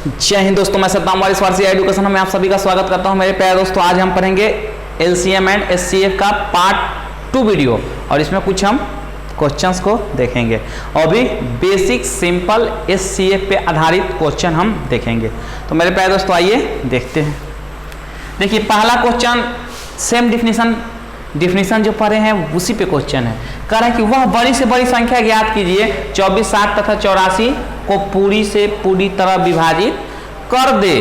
जय हिंद दोस्तों, मैं सतनाम वारिस फारसी एजुकेशन में आप सभी का स्वागत करता हूं। मेरे प्यारे दोस्तों, आज हम पढ़ेंगे एलसीएम एंड एचसीएफ का पार्ट 2 वीडियो और इसमें कुछ हम क्वेश्चंस को देखेंगे और भी बेसिक सिंपल एचसीएफ पे आधारित क्वेश्चन हम देखेंगे। तो मेरे प्यारे दोस्तों आइए देखते हैं। देखिए पहला क्वेश्चन सेम डिफिनीशन जो पढ़े हैं उसी पे क्वेश्चन है। कह रहा है कि वह बड़ी से बड़ी संख्या ज्ञात कीजिए 24, 60 तथा 84 को पूरी से पूरी तरह विभाजित कर दे।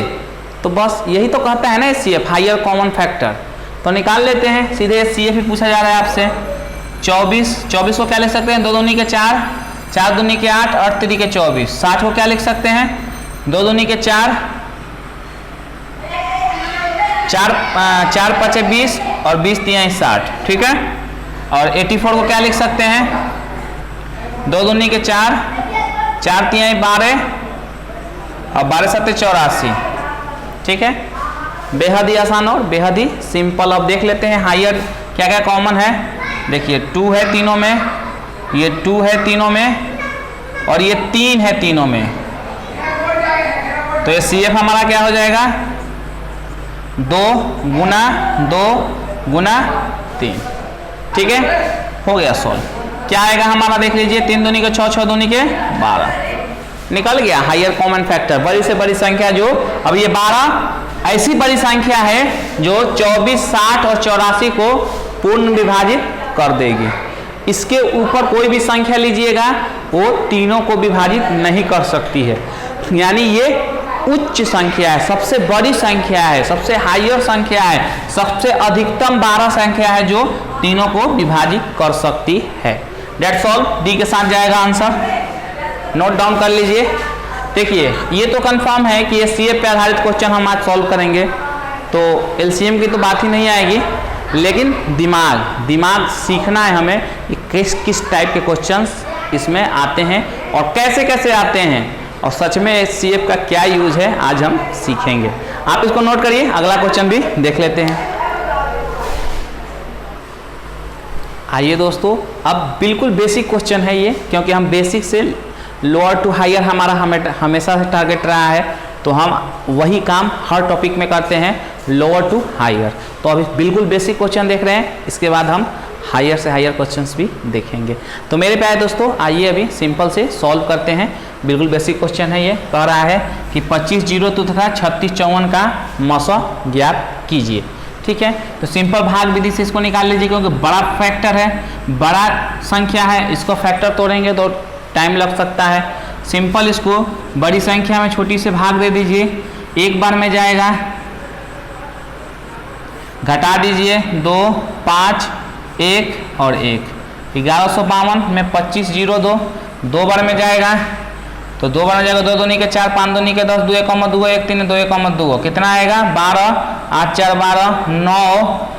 तो बस यही तो कहता है ना एचसीएफ, हायर कॉमन फैक्टर। तो निकाल लेते हैं सीधे। एचसीएफ ही पूछा जा रहा है आपसे। 24 को क्या लिख सकते हैं? 2 दूनी के 4, 4 दूनी के 8, 8 3 के 24। 60 को क्या लिख सकते हैं? 2 दूनी के 4, 4 5 20 और 20 3 60। ठीक है। और 84 को क्या लिख सकते हैं? 2 दूनी के 4, 4 3 12 और 12 7 84। ठीक है। बेहद ही आसान और बेहद ही सिंपल। अब देख लेते हैं हायर क्या क्या कॉमन है। देखिए 2 है तीनों में, ये 2 है तीनों में और ये 3 है तीनों में। तो ये सीएफ हमारा क्या हो जाएगा? 2 गुना 2 गुना 3। ठीक है, हो गया सॉल्व। क्या आएगा हमारा? देख लीजिए 3 दूनी के 6, 6 दूनी के 12 निकल गया हायर कॉमन फैक्टर। बड़ी से बड़ी संख्या जो, अब ये 12 ऐसी बड़ी संख्या है जो 24, 60 और 84 को पूर्ण विभाजित कर देगी। इसके ऊपर कोई भी संख्या लीजिएगा वो तीनों को विभाजित नहीं कर सकती है। यानी ये उच्च संख्या है, सबसे बड़ी संख्या है, सबसे हायर संख्या है, सबसे अधिकतम 12 संख्या है जो तीनों को विभाजित कर सकती है। That's all. डी के साथ जाएगा आंसर। नोट डाउन कर लीजिए। देखिए ये तो कंफर्म है कि एचसीएफ पे आधारित क्वेश्चन हम आज सॉल्व करेंगे, तो एलसीएम की तो बात ही नहीं आएगी। लेकिन दिमाग सीखना है हमें कि किस टाइप के क्वेश्चंस इसमें आते हैं और कैसे कैसे आते हैं और सच में एचसीएफ का क्या यूज है आज हम सीखेंगे। आप इसको नोट करिए। अगला क्वेश्चन भी देख लेते हैं। आइए दोस्तों, अब बिल्कुल बेसिक क्वेश्चन है ये, क्योंकि हम बेसिक से लोअर टू हायर हमारा हमेशा से टारगेट रहा है, तो हम वही काम हर टॉपिक में करते हैं, लोअर टू हायर। तो अभी बिल्कुल बेसिक क्वेश्चन देख रहे हैं, इसके बाद हम हायर से हायर क्वेश्चंस भी देखेंगे। तो मेरे प्यारे दोस्तों आइए अभी सिंपल से सॉल्व करते हैं। बिल्कुल बेसिक क्वेश्चन है ये। कह रहा है कि 25 02 तथा 36 54 का मसौ ज्ञात कीजिए। ठीक है, तो सिंपल भाग विधि से इसको निकाल लीजिए, क्योंकि बड़ा फैक्टर है, बड़ा संख्या है, इसको फैक्टर तोड़ेंगे तो टाइम लग सकता है। सिंपल इसको बड़ी संख्या में छोटी से भाग दे दीजिए, एक बार में जाएगा। घटा दीजिए 2 5 1 और 1। 1152 में 25 02 2 बार में जाएगा, तो 2 बार में जाएगा। 2 दूनी के 4, 5 दूनी के 10, 2 1 2 1 3 2 1 2। कितना आएगा? 12 8 4 12 9।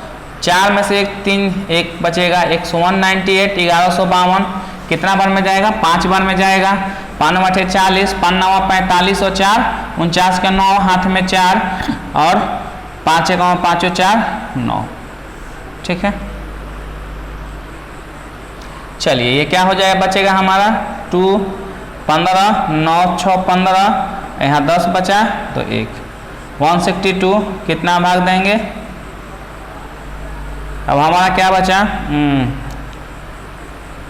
4 में से 1 3 1 बचेगा, 198। 1152 कितना बार में जाएगा? 5 बार में जाएगा। 5 8 40, 5 9 45 और 4 49 का 9 हाथ में 4 और 5 1 5 4 9। ठीक है, चलिए ये क्या हो जाएगा? बचेगा हमारा 2 15 9 6 15, यहाँ 10 बचा तो 1। 162 कितना भाग देंगे? अब हमारा क्या बचा?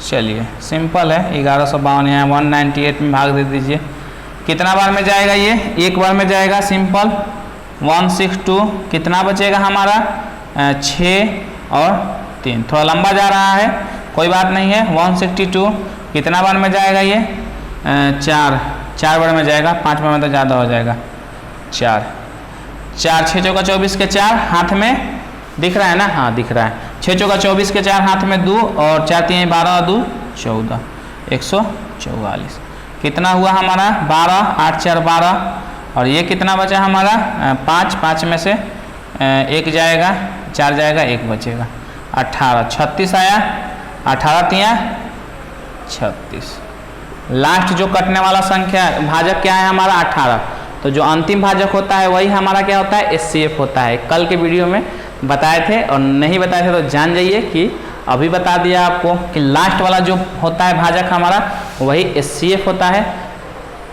चलिए सिंपल है, 1152 यहाँ 198 में भाग दे दीजिए। कितना बार में जाएगा ये? एक बार में जाएगा। सिंपल 162 कितना बचेगा हमारा? 6 और 3। थोड़ा लंबा जा रहा है, कोई बात नहीं है। 162 कितना बार में जाएगा ये? 4 बार में जाएगा। 5 बार में तो ज़्यादा हो जाएगा। 4 6 चौका 24 के 4 हाथ में दिख रहा है ना? हाँ दिख रहा है। 6 चौका 24 के 4 हाथ में 2 और 4 3 12 2 14, 144। कितना हुआ हमारा? 12 8 4 12 और ये कितना बचा हमारा? 5 में से 1 जाएगा, 4 जाएगा, 1 बचेगा। 18 36 आया। 18 3 36। लास्ट जो कटने वाला संख्या भाजक क्या है हमारा? 18। तो जो अंतिम भाजक होता है वही हमारा क्या होता है? एचसीएफ होता है। कल के वीडियो में बताए थे और नहीं बताए थे तो जान जाइए कि अभी बता दिया आपको कि लास्ट वाला जो होता है भाजक हमारा वही एचसीएफ होता है।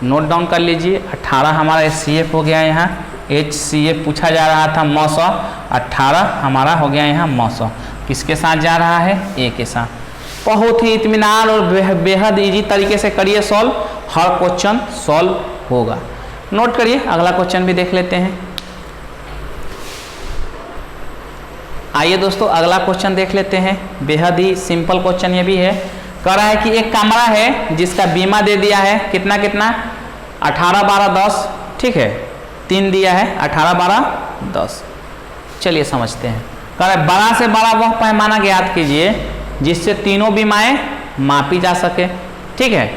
नोट डाउन कर लीजिए। 18 हमारा HCF हो गया यहाँ, HCF पूछा जा रहा था मौसा, 18 हमारा हो गया यहाँ मौसा। किसके साथ जा रहा है? ए के साथ। बहुत ही इत्मीनान और बेहद इजी तरीके से करिए सॉल्व, हर क्वेश्चन सॉल्व होगा। नोट करिए, अगला क्वेश्चन भी देख लेते हैं। आइए दोस्तों अगला क्वेश्चन देख लेते हैं, बेहद ही सिंपल क्वेश्चन ये भी है। कह रहा है कि एक कमरा है जिसका बीमा दे दिया है कितना कितना, 18, 12, 10, ठीक है, 3 दिया है, 18, 12, 10। चलिए समझते हैं। कह रहा है बड़ा से बड़ा वह पैमाना ज्ञात कीजिए जिससे तीनों बीमाएं मापी जा सके, ठीक है।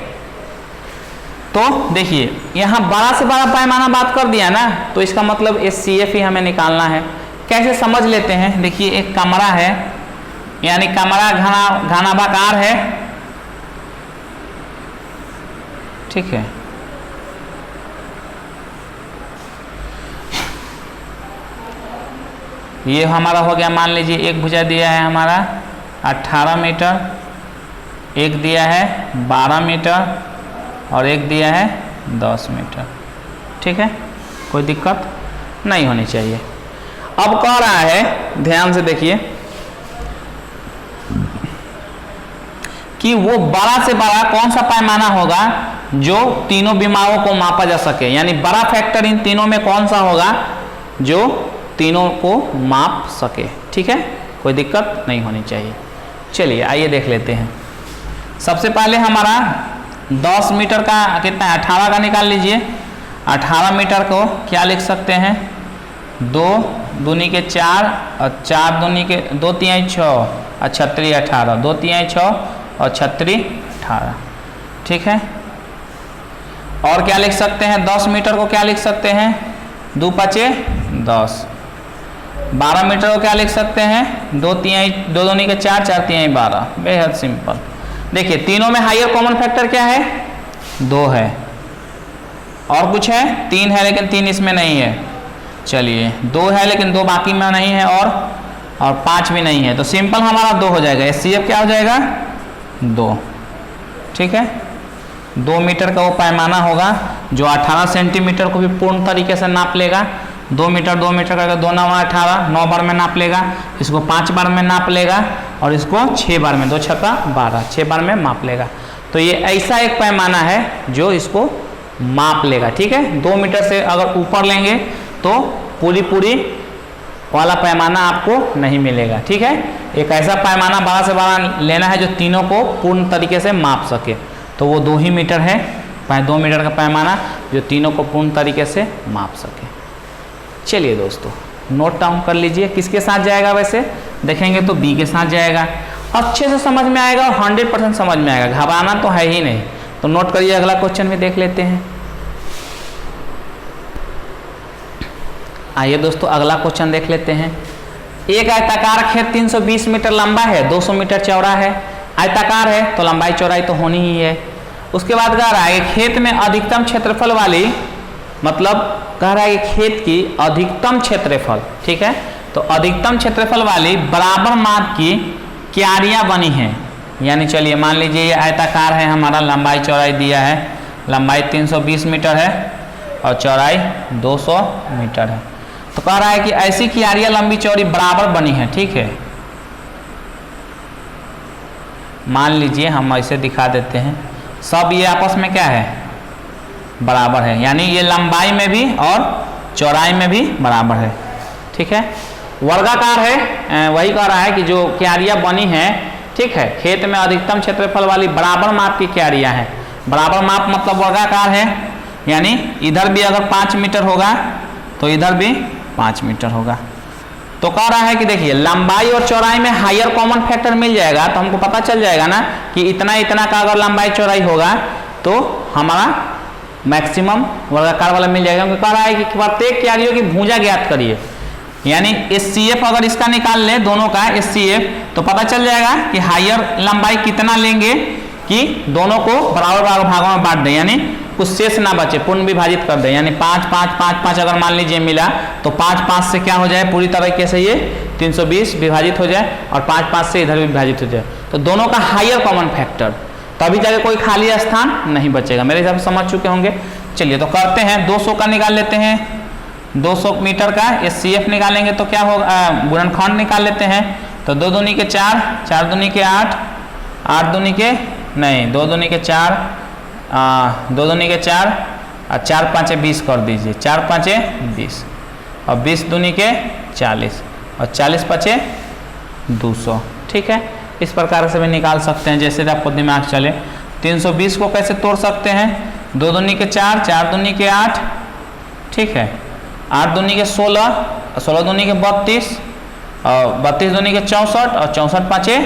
तो देखिए यहाँ बड़ा से बड़ा पैमाना बात कर दिया ना, तो इसका मतलब HCF ही हमें निकालना है। कैसे समझ लेते हैं, देखिए एक कमरा है, यानी कमरा घनाभाकार है, ठीक है। ये हमारा हो गया, मान लीजिए एक भुजा दिया है हमारा 18 मीटर, एक दिया है 12 मीटर और एक दिया है 10 मीटर, ठीक है, कोई दिक्कत नहीं होनी चाहिए। अब कह रहा है, ध्यान से देखिए कि वो बड़ा से बड़ा कौन सा पैमाना होगा जो तीनों बीमारों को मापा जा सके, यानी बड़ा फैक्टर इन तीनों में कौन सा होगा जो तीनों को माप सके, ठीक है, कोई दिक्कत नहीं होनी चाहिए। चलिए आइए देख लेते हैं। सबसे पहले हमारा 10 मीटर का कितना है, 18 का निकाल लीजिए। 18 मीटर को क्या लिख सकते हैं, 2 दूनी के 4 और 4 दूनी के 2 तिहाई 6 और 36 18, 2 तिहाई 6 और 36 18, ठीक है। और क्या लिख सकते हैं, 10 मीटर को क्या लिख सकते हैं, 2 5 10। 12 मीटर को क्या लिख सकते हैं, 2 तिहाई 2 दूनी के 4 4 तिहाई 12, बेहद सिंपल। देखिए तीनों में हायर कॉमन फैक्टर क्या है, 2 है, और कुछ है 3 है लेकिन 3 इसमें नहीं है। चलिए 2 है लेकिन 2 बाकी में नहीं है, और 5 भी नहीं है, तो सिंपल हमारा 2 हो जाएगा। HCF क्या हो जाएगा, 2, ठीक है। 2 मीटर का वो पैमाना होगा जो 18 सेंटीमीटर को भी पूर्ण तरीके से नाप लेगा। 2 मीटर करके 2 9 18, 9 बार में नाप लेगा, इसको 5 बार में नाप लेगा और इसको 6 बार में, 2 छक्का 12, 6 बार में माप लेगा। तो ये ऐसा एक पैमाना है जो इसको माप लेगा, ठीक है। 2 मीटर से अगर ऊपर लेंगे तो पूरी वाला पैमाना आपको नहीं मिलेगा, ठीक है। एक ऐसा पैमाना बड़ा से बड़ा लेना है जो तीनों को पूर्ण तरीके से माप सके, तो वो 2 ही मीटर है, 2 मीटर का पैमाना जो तीनों को पूर्ण तरीके से माप सके। चलिए दोस्तों नोट डाउन कर लीजिए, किसके साथ जाएगा, वैसे देखेंगे तो B के साथ जाएगा। अच्छे से समझ में आएगा और 100% समझ में आएगा, घबराना तो है ही नहीं। तो नोट करिए, अगला क्वेश्चन भी देख लेते हैं। आइए दोस्तों अगला क्वेश्चन देख लेते हैं। एक आयताकार खेत 320 मीटर लंबा है, 200 मीटर चौड़ा है। आयताकार है तो लंबाई चौड़ाई तो होनी ही है। उसके बाद कह रहा है खेत में अधिकतम क्षेत्रफल वाली, मतलब कह रहा है खेत की अधिकतम क्षेत्रफल, ठीक है, तो अधिकतम क्षेत्रफल वाली बराबर माप की क्यारियां बनी हैं। यानी चलिए मान लीजिए ये आयताकार है हमारा, लंबाई चौड़ाई दिया है, लंबाई 320 मीटर है और चौड़ाई 200 मीटर है। तो कह रहा है कि ऐसी क्यारियां लंबी चौड़ी बराबर बनी है, ठीक है। मान लीजिए हम ऐसे दिखा देते हैं, सब ये आपस में क्या है, बराबर है, यानी ये लंबाई में भी और चौड़ाई में भी बराबर है, ठीक है। वर्गाकार है, वही कह रहा है कि जो क्यारियां बनी हैं, ठीक है, खेत में अधिकतम क्षेत्रफल वाली बराबर माप की क्यारियां हैं। बराबर माप मतलब वर्गाकार है, यानी इधर भी अगर 5 मीटर होगा तो इधर भी 5 मीटर होगा। तो कह रहा है कि देखिए लंबाई और चौड़ाई में हायर कॉमन फैक्टर मिल जाएगा, तो हमको पता चल जाएगा ना कि इतना का अगर लंबाई चौड़ाई होगा तो हमारा मैक्सिमम वर्गाकार वाला मिल जाएगा। कह रहा है कि प्रत्येक क्यारियों की भुजा ज्ञात करिए, यानी HCF अगर इसका निकाल ले, दोनों का HCF, तो पता चल जाएगा कि हायर लंबाई कितना लेंगे कि दोनों को बराबर भागों में बांट दें, यानी कुछ शेष ना बचे, पूर्ण विभाजित कर दें। यानी 5 5 5 5 अगर मान लीजिए मिला तो 5 5 से क्या हो जाए, पूरी तरीके से ये 320 विभाजित हो जाए और 5 5 से इधर भी विभाजित हो जाए। तो दोनों का हायर कॉमन फैक्टर, तभी जाके कोई खाली स्थान नहीं बचेगा। मेरे हिसाब से समझ चुके होंगे। चलिए तो करते हैं, 200 का निकाल लेते हैं, 200 मीटर का SCF निकालेंगे तो क्या होगा, गुणनखंड निकाल लेते हैं। तो 2 दूनी के 4, 4 दूनी के 8, 8 दूनी के नहीं 2 दूनी के 4, 2 दूनी के 4 और 4 5 20 कर दीजिए, 4 5 20 और 20 दूनी के 40 और 40 5 200। ठीक है, इस प्रकार से भी निकाल सकते हैं जैसे आपको दिमाग चले। 320 को कैसे तोड़ सकते हैं, 2 दूनी के 4, 4 दूनी के 8, ठीक है, 8 दूनी के 16, 16 दूनी के 32 और 32 दूनी के 64 और 64 5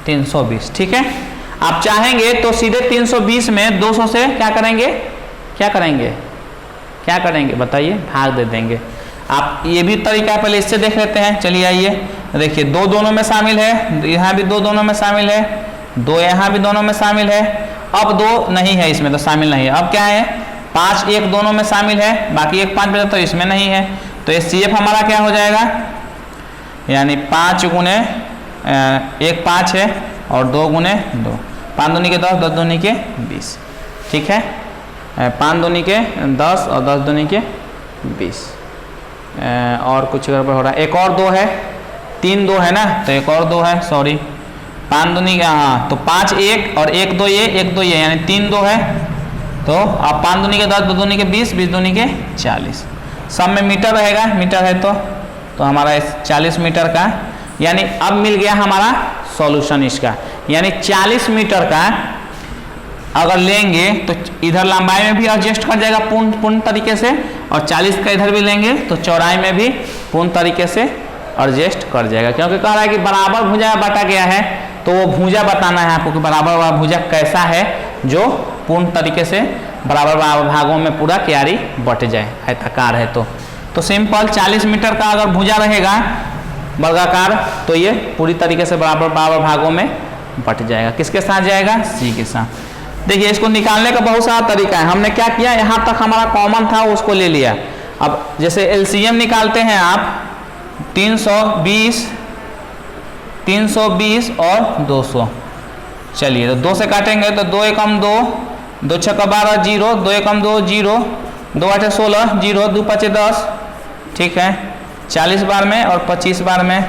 320। ठीक है, आप चाहेंगे तो सीधे 320 में 200 से क्या करेंगे, क्या करेंगे, क्या करेंगे बताइए, भाग दे देंगे। आप ये भी तरीका पहले इससे देख लेते हैं। चलिए आइए देखिए, 2 दोनों में शामिल है, यहाँ भी 2 दोनों में शामिल है, 2 यहाँ भी दोनों में शामिल है। अब 2 नहीं है इसमें, तो शामिल नहीं है। अब क्या है, 5 1 दोनों में शामिल है, बाकी 1 5 बचा तो इसमें नहीं है। तो SCF हमारा क्या हो जाएगा, यानी 5 गुने 1 5 है और 2 गुने 2, 5 दूनी के 10, 10 दूनी के 20। ठीक है, 5 दूनी के 10 और 10 दूनी के 20। और कुछ गड़बड़ हो रहा है, एक और 2 है, 3 2 है ना, तो एक और 2 है, सॉरी 5 दूनी के, हाँ तो 5 1 और 1 2 ये 1 2 ये, यानी 3 2 है। तो अब 5 दूनी के 10, 2 दूनी के 20, 20 दूनी के 40। सब में मीटर रहेगा, मीटर है तो हमारा 40 मीटर का, यानी अब मिल गया हमारा सॉल्यूशन इसका। यानी 40 मीटर का अगर लेंगे तो इधर लंबाई में भी एडजस्ट कर जाएगा पूर्ण तरीके से, और 40 का इधर भी लेंगे तो चौड़ाई में भी पूर्ण तरीके से एडजस्ट कर जाएगा। क्योंकि कह रहा है कि बराबर भुजा बांटा गया है, तो वो भुजा बताना है आपको कि बराबर वाला भुजा कैसा है जो पूर्ण तरीके से बराबर भागों में पूरा क्यारी बट जाए, आयताकार है तो सिंपल 40 मीटर का अगर भुजा रहेगा वर्गाकार, तो ये पूरी तरीके से बराबर भागों में बट जाएगा। किसके साथ जाएगा, C के साथ। देखिए इसको निकालने का बहुत सारा तरीका है। हमने क्या किया, यहाँ तक हमारा कॉमन था उसको ले लिया। अब जैसे LCM निकालते हैं आप, 320 और 200। चलिए तो 2 से काटेंगे तो 2 एकम 2, 2 छक्का 12 0, 2 एकम 2 0, 2 8 16 0, 2 5 10। ठीक है, 40 बार में और 25 बार में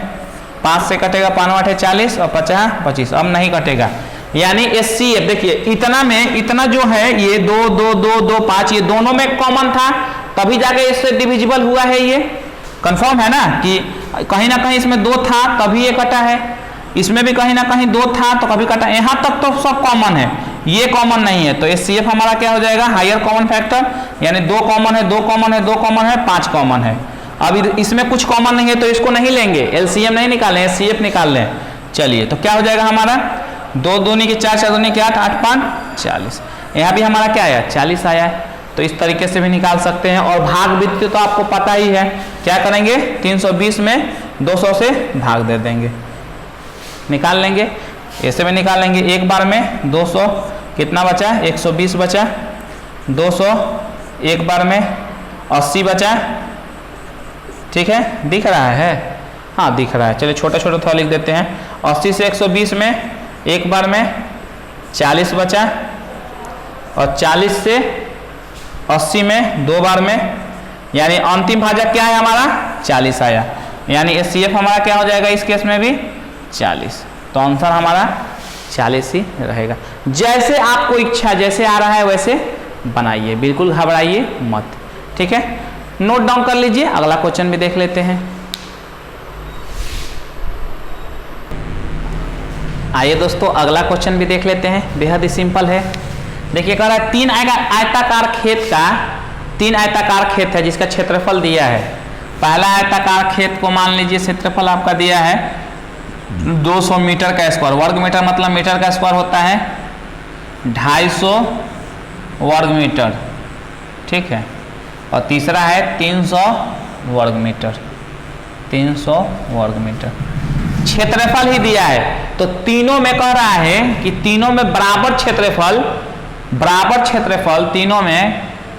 5 से कटेगा, 5 8 40 और 50 25। अब नहीं कटेगा, यानी SCF देखिए इतना में इतना जो है ये 2 2 2 2 5 ये दोनों में कॉमन था, तभी जाके इससे डिविजिबल हुआ है। ये कंफर्म है ना कि कहीं ना कहीं इसमें 2 था तभी ये कटा है, इसमें भी कहीं ना कहीं 2 था तो कभी कटा। यहाँ तक तो सब कॉमन है, ये कॉमन नहीं है। तो SCF हमारा क्या हो जाएगा, हायर कॉमन फैक्टर, यानी 2 कॉमन है, 2 कॉमन है, 2 कॉमन है, 5 कॉमन है। अब इसमें कुछ कॉमन नहीं है तो इसको नहीं लेंगे, LCM नहीं निकालें, SCF निकाल लें। चलिए तो क्या हो जाएगा हमारा, 2 दूनी के 4, 4 दूनी के 8, 8 5 40। यहाँ भी हमारा क्या आया, 40 आया है। तो इस तरीके से भी निकाल सकते हैं। और भाग विधि तो आपको पता ही है, क्या करेंगे, 320 में 200 से भाग दे देंगे, निकाल लेंगे। ऐसे में निकाल लेंगे, एक बार में 200 कितना बचा, 120 बचा, 200 एक बार में 80 बचा। ठीक है, दिख रहा है, हाँ दिख रहा है। चलिए छोटा छोटा थोड़ा लिख देते हैं। 80 से 120 में एक बार में 40 बचा, और 40 से 80 में 2 बार में, यानी अंतिम भाजक क्या है हमारा, 40 आया। यानी SCF हमारा क्या हो जाएगा इस केस में भी 40। तो आंसर हमारा 40 ही रहेगा। जैसे आपको इच्छा, जैसे आ रहा है वैसे बनाइए, बिल्कुल घबराइए मत। ठीक है, नोट डाउन कर लीजिए। अगला क्वेश्चन भी देख लेते हैं। आइए दोस्तों अगला क्वेश्चन भी देख लेते हैं, बेहद ही सिंपल है। देखिए कह रहा है 3 आयताकार खेत है जिसका क्षेत्रफल दिया है। पहला आयताकार खेत को मान लीजिए क्षेत्रफल आपका दिया है 200 मीटर का स्क्वायर, वर्ग मीटर मतलब मीटर का स्क्वायर होता है 250 वर्ग मीटर। ठीक है, और तीसरा है 300 वर्ग मीटर, 300 वर्ग मीटर। क्षेत्रफल ही दिया है, तो तीनों में कह रहा है कि तीनों में बराबर क्षेत्रफल,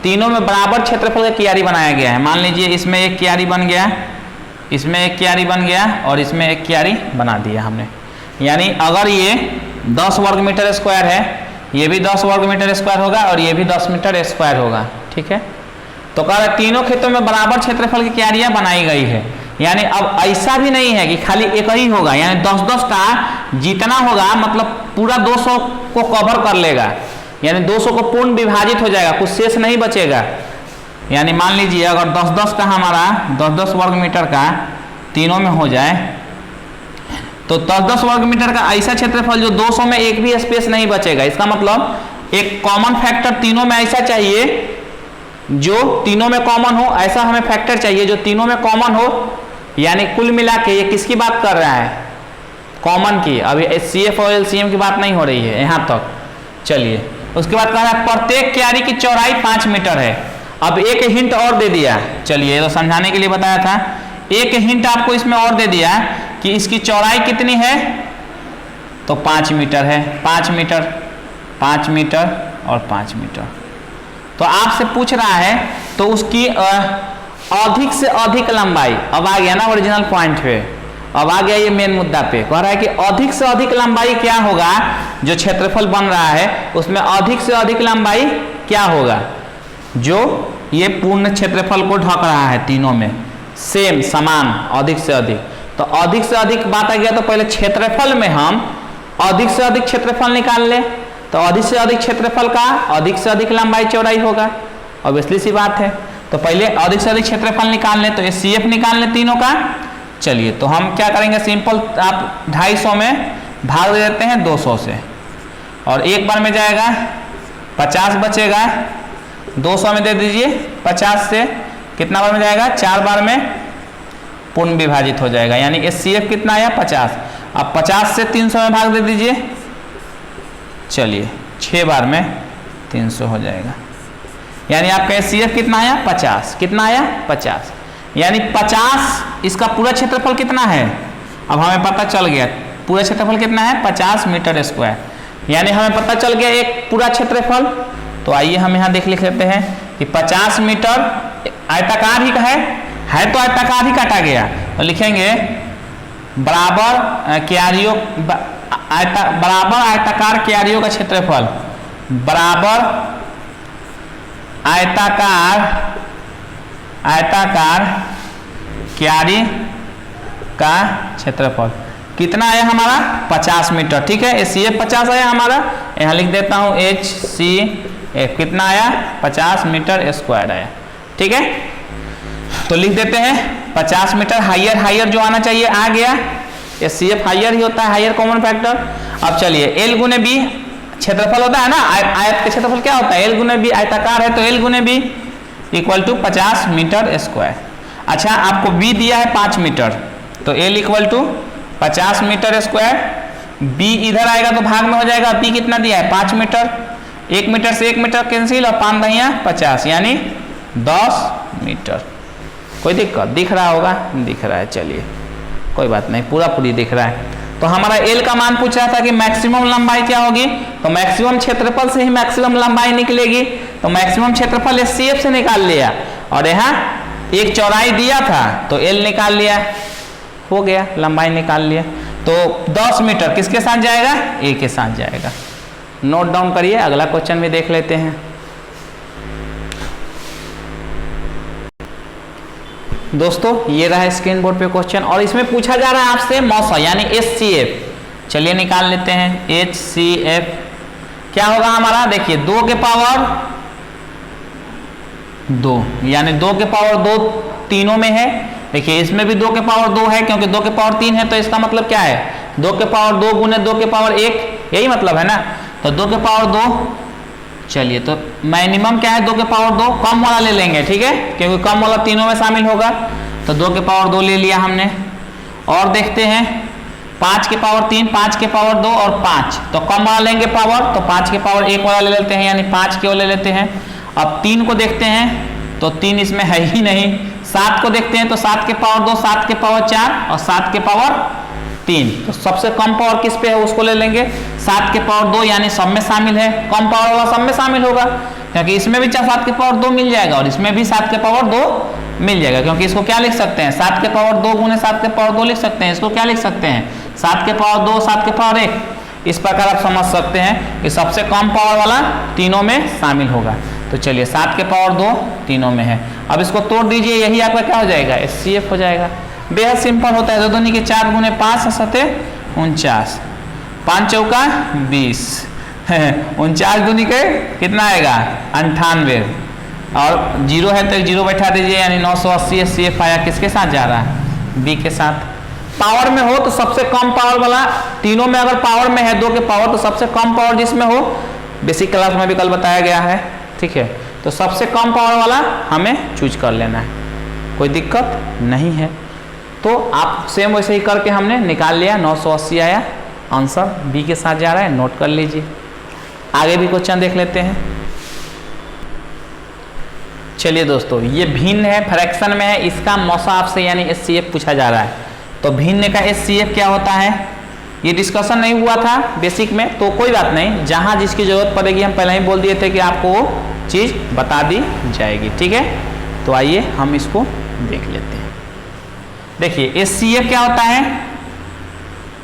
तीनों में बराबर क्षेत्रफल का क्यारी बनाया गया है। मान लीजिए इसमें एक क्यारी बन गया, इसमें एक क्यारी बन गया, और इसमें एक क्यारी बना दिया हमने। यानी अगर ये 10 वर्ग मीटर स्क्वायर है ये भी 10 वर्ग मीटर स्क्वायर होगा और ये भी 10 मीटर स्क्वायर होगा। ठीक है, तो कह रहा है तीनों खेतों में बराबर क्षेत्रफल की क्यारियां बनाई गई है। यानी अब ऐसा भी नहीं है कि खाली एक ही होगा, यानी 10-10 का जितना होगा मतलब पूरा 200 को कवर कर लेगा, यानी 200 को पूर्ण विभाजित हो जाएगा, कुछ शेष नहीं बचेगा। यानी मान लीजिए अगर 10-10 का हमारा 10-10 वर्ग मीटर का तीनों में हो जाए तो 10-10 वर्ग मीटर का ऐसा क्षेत्रफल जो 200 में एक भी स्पेस नहीं बचेगा। इसका मतलब एक कॉमन फैक्टर तीनों में ऐसा चाहिए जो तीनों में कॉमन हो, ऐसा हमें फैक्टर चाहिए जो तीनों में कॉमन हो। यानी कुल मिला के ये किसकी बात कर रहा है, कॉमन की। अभी HCF और LCM की बात नहीं हो रही है यहाँ तक। चलिए उसके बाद कह रहा है प्रत्येक क्यारी की चौड़ाई 5 मीटर है। अब एक हिंट और दे दिया, चलिए तो समझाने के लिए बताया था, एक हिंट आपको इसमें और दे दिया कि इसकी चौड़ाई कितनी है, तो 5 मीटर है। 5 मीटर, 5 मीटर और 5 मीटर। तो आपसे पूछ रहा है तो उसकी अधिक से अधिक लंबाई, अब आ गया ना ओरिजिनल पॉइंट पे, अब आ गया ये मेन मुद्दा पे। कह रहा है कि अधिक से अधिक लंबाई क्या होगा, जो क्षेत्रफल बन रहा है उसमें अधिक से अधिक लंबाई क्या होगा, जो ये पूर्ण क्षेत्रफल को ढक रहा है तीनों में सेम समान अधिक से अधिक। तो अधिक से अधिक बात आ गया, तो पहले क्षेत्रफल में हम अधिक से अधिक क्षेत्रफल निकाल ले, तो अधिक से अधिक क्षेत्रफल का अधिक से अधिक लंबाई चौड़ाई होगा, ऑब्वियसली सी बात है। तो पहले अधिक से अधिक क्षेत्रफल निकाल ले, तो HCF निकाल ले तीनों का। चलिए तो हम क्या करेंगे, सिंपल आप 250 में भाग दे देते हैं 200 से, और एक बार में जाएगा 50 बचेगा, 200 में दे दीजिए 50 से कितना बार में जाएगा, 4 बार में पूर्ण विभाजित हो जाएगा। यानी HCF कितना आया 50। अब 50 से 300 में भाग दे दीजिए, चलिए 6 बार में 300 हो जाएगा। यानी आपका HCF कितना आया 50, कितना आया 50। यानी 50 इसका पूरा क्षेत्रफल कितना है, अब हमें पता चल गया पूरा क्षेत्रफल कितना है 50 मीटर स्क्वायर। यानी हमें पता चल गया एक पूरा क्षेत्रफल। तो आइए हम यहाँ लिख लेते हैं कि 50 मीटर आयताकार ही है तो आयताकार ही काटा गया, तो लिखेंगे बराबर क्यारियों बराबर आयताकार क्यारियों का क्षेत्रफल, बराबर आयताकार क्यारी का क्षेत्रफल कितना आया हमारा 50 मीटर। ठीक है, HCF 50 आया हमारा, यहाँ लिख देता हूँ HCF कितना आया 50 मीटर स्क्वायर आया। ठीक है, तो लिख देते हैं 50 मीटर, हायर जो आना चाहिए आ गया, HCF हायर ही होता है, हायर कॉमन फैक्टर। अब चलिए L गुने B क्षेत्रफल होता है ना, आयत का क्षेत्रफल क्या होता है L गुने B, आयताकार है तो L गुने B equal to 50 metre square. अच्छा आपको B दिया है 5 मीटर, तो L equal to 50 metre square, B इधर आएगा तो भाग में हो जाएगा, B कितना दिया है 5 मीटर, 1 मीटर से 1 मीटर कैंसिल और 5 दहिया 50 यानी 10 मीटर। कोई दिक्कत दिख रहा होगा, दिख रहा है, चलिए कोई बात नहीं, पूरी दिख रहा है। तो हमारा L का मान पूछ रहा था कि मैक्सिमम लंबाई क्या होगी, तो मैक्सिमम क्षेत्रफल से ही मैक्सिमम लंबाई निकलेगी, तो मैक्सिमम क्षेत्रफल HCF से निकाल लिया, और यहाँ एक चौड़ाई दिया था तो L निकाल लिया, हो गया लंबाई निकाल लिया। तो 10 मीटर किसके साथ जाएगा, A के साथ जाएगा। नोट डाउन करिए, अगला क्वेश्चन भी देख लेते हैं। दोस्तों ये रहा स्क्रीन बोर्ड पे क्वेश्चन, और इसमें पूछा जा रहा है आपसे मौसा यानी HCF। चलिए निकाल लेते हैं HCF क्या होगा हमारा, देखिए 2 के पावर 2, यानी 2 के पावर 2 तीनों में है। देखिए इसमें भी 2 के पावर 2 है, क्योंकि 2 के पावर 3 है, तो इसका मतलब क्या है 2 के पावर 2 गुने 2 के पावर 1, यही मतलब है ना। तो 2 के पावर 2, चलिए तो मिनिमम क्या है 2 के पावर 2, कम वाला ले लेंगे, ठीक है, क्योंकि कम वाला तीनों में शामिल होगा। तो 2 के पावर 2 ले लिया हमने, और देखते हैं 5 के पावर 3, 5 के पावर 2 और 5, तो कम वाला लेंगे पावर, तो 5 के पावर 1 वाला ले लेते हैं, यानी 5 के ले लेते हैं। अब 3 को देखते हैं तो 3 इसमें है ही नहीं। 7 को देखते हैं तो 7 के पावर 2, 7 के पावर 4 और 7 के पावर 3, तो सबसे कम पावर किस पे है उसको ले लेंगे, 7 के पावर 2, यानी सब में शामिल है, कम पावर वाला सब में शामिल होगा, क्योंकि इसमें भी 7 के पावर 2 मिल जाएगा और इसमें भी 7 के पावर 2 मिल जाएगा, क्योंकि इसको क्या लिख सकते हैं 7 के पावर 2 गुने 7 के पावर 2 लिख सकते हैं। इसको क्या लिख सकते हैं 7 के पावर 2 7 के पावर 1, इस प्रकार आप समझ सकते हैं कि सबसे कम पावर वाला तीनों में शामिल होगा। तो चलिए 7 के पावर 2 तीनों में है। अब इसको तोड़ दीजिए, यही आपका क्या हो जाएगा, HCF हो जाएगा। बेहद सिंपल होता है। 2 दूनी के 4 गुने 5 सते 49, 5 चौका 20 49 दूनी के कितना आएगा 98, और जीरो है तो जीरो बैठा दीजिए, यानी 980 HCF आया। किसके साथ जा रहा है, B के साथ। पावर में हो तो सबसे कम पावर वाला, तीनों में अगर पावर में है 2 के पावर तो सबसे कम पावर जिसमें हो, बेसिक क्लास में भी कल बताया गया है, ठीक है। तो सबसे कम पावर वाला हमें चूज कर लेना है, कोई दिक्कत नहीं है। तो आप सेम वैसे ही करके हमने निकाल लिया, 980 आया, आंसर B के साथ जा रहा है, नोट कर लीजिए। आगे भी क्वेश्चन देख लेते हैं। चलिए दोस्तों, ये भिन्न है, फ्रैक्शन में है, इसका मौसा आपसे यानी HCF पूछा जा रहा है। तो भिन्न का HCF क्या होता है, ये डिस्कशन नहीं हुआ था बेसिक में, तो कोई बात नहीं, जहां जिसकी जरूरत पड़ेगी हम पहले ही बोल दिए थे कि आपको वो चीज बता दी जाएगी, ठीक है। तो आइए हम इसको देख लेते हैं। देखिए HCF क्या होता है,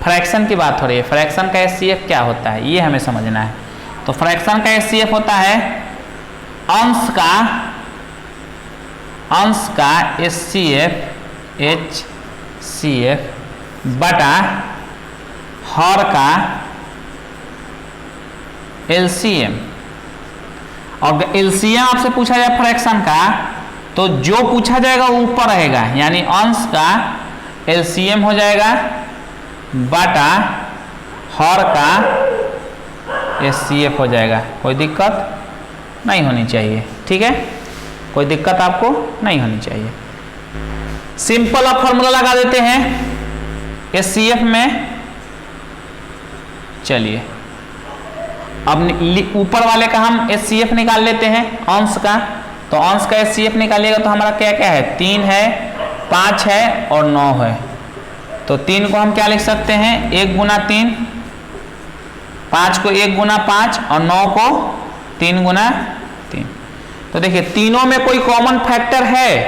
फ्रैक्शन की बात हो रही है, फ्रैक्शन का HCF क्या होता है ये हमें समझना है। तो फ्रैक्शन का HCF होता है अंश का HCF बटा हर का LCM। और LCM आपसे पूछा जाए फ्रैक्शन का, तो जो पूछा जाएगा वो ऊपर रहेगा, यानी अंश का LCM हो जाएगा बटा हर का HCF हो जाएगा। कोई दिक्कत नहीं होनी चाहिए, ठीक है, कोई दिक्कत आपको नहीं होनी चाहिए। सिंपल आप फॉर्मूला लगा देते हैं HCF में। चलिए अब ऊपर वाले का हम HCF निकाल लेते हैं अंश का। तो अंश का HCF निकालिएगा तो हमारा क्या क्या है, 3 है, 5 है और 9 है। तो 3 को हम क्या लिख सकते हैं, 1 गुना 3, 5 को 1 गुना 5 और 9 को 3 गुना 3। तो देखिए तीनों में कोई कॉमन फैक्टर है,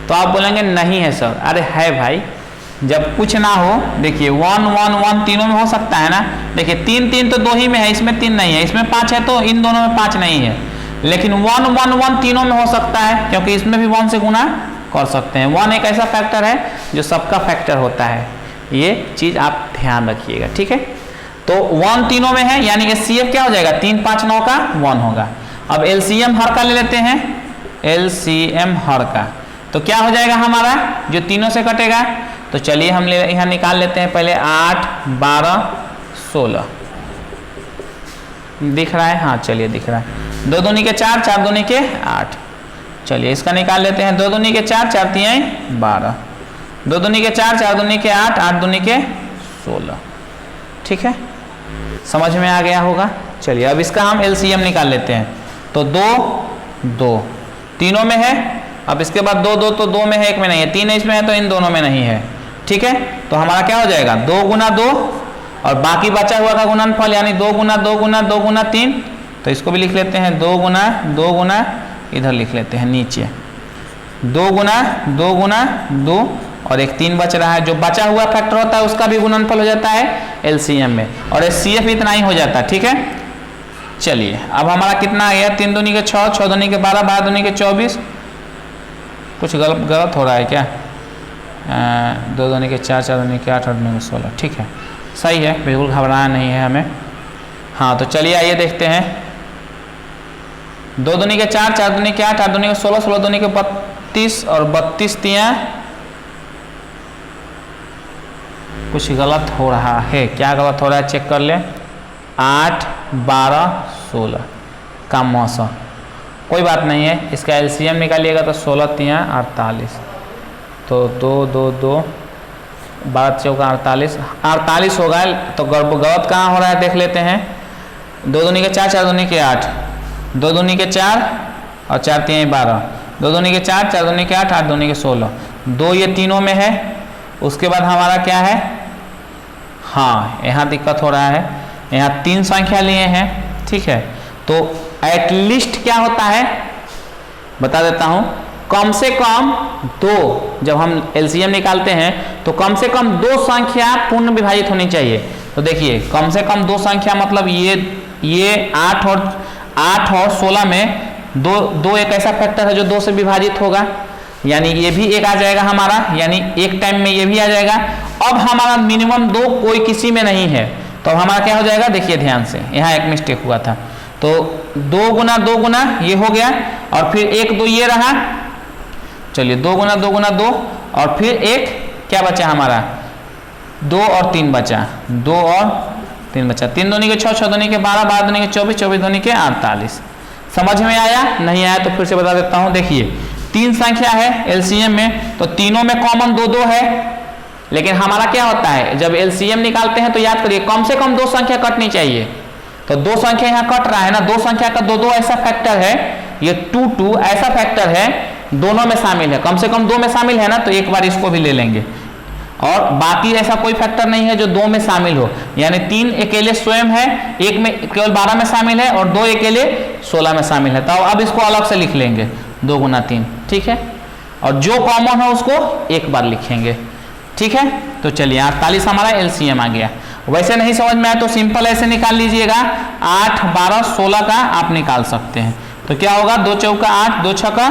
तो आप बोलेंगे नहीं है सर। अरे है भाई, जब कुछ ना हो, देखिए 1 1 1 तीनों में हो सकता है ना। देखिए 3 3 तो 2 ही में है, इसमें 3 नहीं है, इसमें 5 है तो इन दोनों में 5 नहीं है। लेकिन 1 1 1 तीनों में हो सकता है, क्योंकि इसमें भी 1 से गुना कर सकते हैं। 1 एक ऐसा फैक्टर है जो सबका फैक्टर होता है, ये चीज आप ध्यान रखिएगा, ठीक है। तो 1 तीनों में है, यानी HCF क्या हो जाएगा, 3 5 9 का 1 होगा। अब LCM हर का ले लेते हैं, LCM हर का, तो क्या हो जाएगा हमारा, जो तीनों से कटेगा। तो चलिए हम यहाँ निकाल लेते हैं पहले 8 12 16 दिख रहा है, हाँ चलिए दिख रहा है। 2 दूनी के 4 4 दूनी के 8। चलिए इसका निकाल लेते हैं, 2 दूनी के 4 4 तिहाई 12, 2 दूनी के 4 4 दूनी के 8 8 दूनी के 16, ठीक है, समझ में आ गया होगा। चलिए अब इसका हम LCM निकाल लेते हैं। तो 2 2 तीनों में है, अब इसके बाद 2 2 तो 2 में है, 1 में नहीं है, 3 इसमें है तो इन दोनों में नहीं है, ठीक है। तो हमारा क्या हो जाएगा, 2 गुना 2 और बाकी बचा हुआ का गुणनफल, यानी 2 गुना 2 गुना 2 गुना 3। तो इसको भी लिख लेते हैं 2 गुना इधर लिख लेते हैं नीचे, 2 गुना 2 और एक 3 बच रहा है। जो बचा हुआ फैक्टर होता है उसका भी गुणनफल हो जाता है LCM में, और HCF इतना ही हो जाता है, ठीक है। चलिए अब हमारा कितना आ गया, 3 दूनी के 6 6 दूनी के 12 12 दूनी के 24। कुछ गलत हो रहा है क्या, 2 दूनी के 4 4 दूनी के 8 8 दूनी के 16, ठीक है, सही है, बिल्कुल घबराना नहीं है हमें। हाँ तो चलिए आइए देखते हैं, 2 दूनी के 4 4 दूनी के 8 8 दूनी के 16 16 दूनी के 32 और 32 तिया कुछ गलत हो रहा है, क्या गलत हो रहा है चेक कर ले। 8 12 16 का मौसम, कोई बात नहीं है, इसका LCM निकालिएगा तो 16 तिया 48, तो 2 2 2 12 चौका 48 होगा। तो गलत कहाँ हो रहा है देख लेते हैं, 2 दूनी के 4 4 दूनी के 8, 2 दूनी के 4 और 4 तिहाई 12, 2 दूनी के 4 4 दूनी के 8 8 दूनी के 16, 2 ये तीनों में है। उसके बाद हमारा क्या है, हाँ यहाँ दिक्कत हो रहा है, यहाँ 3 संख्या लिए हैं, ठीक है। तो एटलीस्ट क्या होता है बता देता हूँ, कम से कम 2, जब हम LCM निकालते हैं तो कम से कम 2 संख्या पूर्ण विभाजित होनी चाहिए। तो देखिए कम से कम 2 संख्या मतलब ये 8 और 16 में दो एक ऐसा फैक्टर है जो 2 से विभाजित होगा, यानी ये भी एक आ जाएगा हमारा, यानी एक टाइम में ये भी आ जाएगा। अब हमारा मिनिमम 2 कोई किसी में नहीं है, तो हमारा क्या हो जाएगा, देखिए ध्यान से, यहाँ एक मिस्टेक हुआ था। तो 2 गुना 2 गुना ये हो गया, और फिर 1 2 ये रहा, चलिए 2 गुना 2 गुना 2, और फिर एक क्या बचा हमारा, 2 और 3 बचा, 2 और 3 बचा, 3 दूनी के 6, 6 दूनी के 12, 12 दूनी के 24, 24 दूनी के 48। समझ में आया? नहीं आया तो फिर से बता देता हूँ। देखिए 3 संख्या है एलसीएम में, तो तीनों में कॉमन 2 2 है, लेकिन हमारा क्या होता है जब एलसीएम निकालते हैं तो याद करिए कम से कम 2 संख्या कटनी चाहिए। तो 2 संख्या यहाँ कट रहा है ना, 2 संख्या का 2 2 ऐसा फैक्टर है, ये 2 2 ऐसा फैक्टर है, दोनों में शामिल है, कम से कम 2 में शामिल है ना, तो एक बार इसको भी ले लेंगे। और बाकी ऐसा कोई फैक्टर नहीं है जो 2 में शामिल हो, यानी 3 अकेले स्वयं है, एक में केवल 12 में शामिल है, और 2 अकेले 16 में शामिल है। तो अब इसको अलग से लिख लेंगे 2 गुना 3, ठीक है, और जो कॉमन है उसको एक बार लिखेंगे, ठीक है। तो चलिए 48 हमारा एलसीएम आ गया। वैसे नहीं समझ में आया तो सिंपल ऐसे निकाल लीजिएगा, 8 12 16 का आप निकाल सकते हैं। तो क्या होगा, 2 चौका 8, 2 छक्का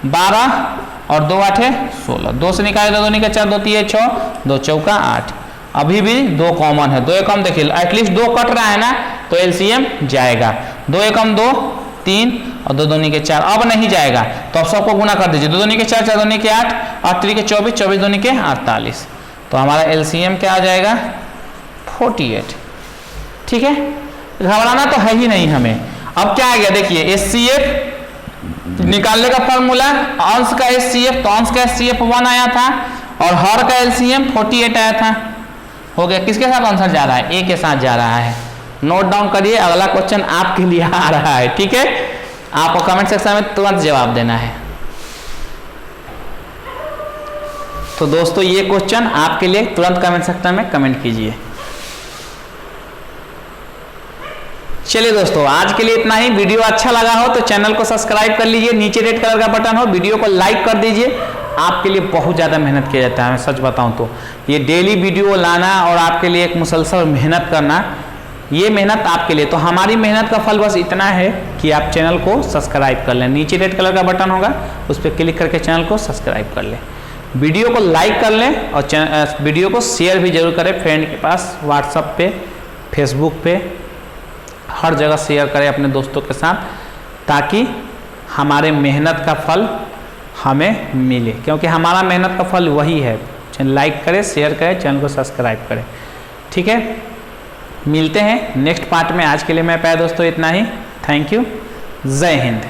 12 और 2 8 16, 2 से निकाले 2 दूनी के 4, 2 3 6, 2 चौका 8। अभी भी 2 कॉमन है, 2 एकम देखिए एटलीस्ट 2 कट रहा है ना, तो एलसीएम जाएगा। 2 एकम 2 3 और 2 दूनी के 4, अब नहीं जाएगा तो अब सबको गुना कर दीजिए, 2 दूनी के 4, 4 दूनी के 8, 8 3 के 24, 24 दूनी के 48। तो हमारा एलसीएम क्या आ जाएगा, 48, ठीक है। घबराना तो है ही नहीं हमें। अब क्या आ गया, देखिए एचसीएफ निकालने का फॉर्मूला, अंश का एचसीएफ, तो अंश का एचसीएफ 1 आया था, और हर का एलसीएम 48 आया था। हो गया, किसके साथ आंसर जा रहा है, ए के साथ जा रहा है। नोट डाउन करिए, अगला क्वेश्चन आपके लिए आ रहा है, ठीक है। आपको कमेंट सेक्शन में तुरंत जवाब देना है। तो दोस्तों ये क्वेश्चन आपके लिए तुरंत कमेंट सेक्शन में कमेंट कीजिए। चलिए दोस्तों आज के लिए इतना ही। वीडियो अच्छा लगा हो तो चैनल को सब्सक्राइब कर लीजिए, नीचे रेड कलर का बटन हो, वीडियो को लाइक कर दीजिए। आपके लिए बहुत ज़्यादा मेहनत किया जाता है, मैं सच बताऊं तो ये डेली वीडियो लाना और आपके लिए एक मुसलसल मेहनत करना, ये मेहनत आपके लिए। तो हमारी मेहनत का फल बस इतना है कि आप चैनल को सब्सक्राइब कर लें, नीचे रेड कलर का बटन होगा उस पर क्लिक करके चैनल को सब्सक्राइब कर लें, वीडियो को लाइक कर लें, और वीडियो को शेयर भी जरूर करें फ्रेंड के पास, व्हाट्सएप पे, फेसबुक पे, हर जगह शेयर करें अपने दोस्तों के साथ, ताकि हमारे मेहनत का फल हमें मिले, क्योंकि हमारा मेहनत का फल वही है। लाइक करें, शेयर करें, चैनल को सब्सक्राइब करें, ठीक है। मिलते हैं नेक्स्ट पार्ट में। आज के लिए मैं पाया दोस्तों इतना ही। थैंक यू, जय हिंद।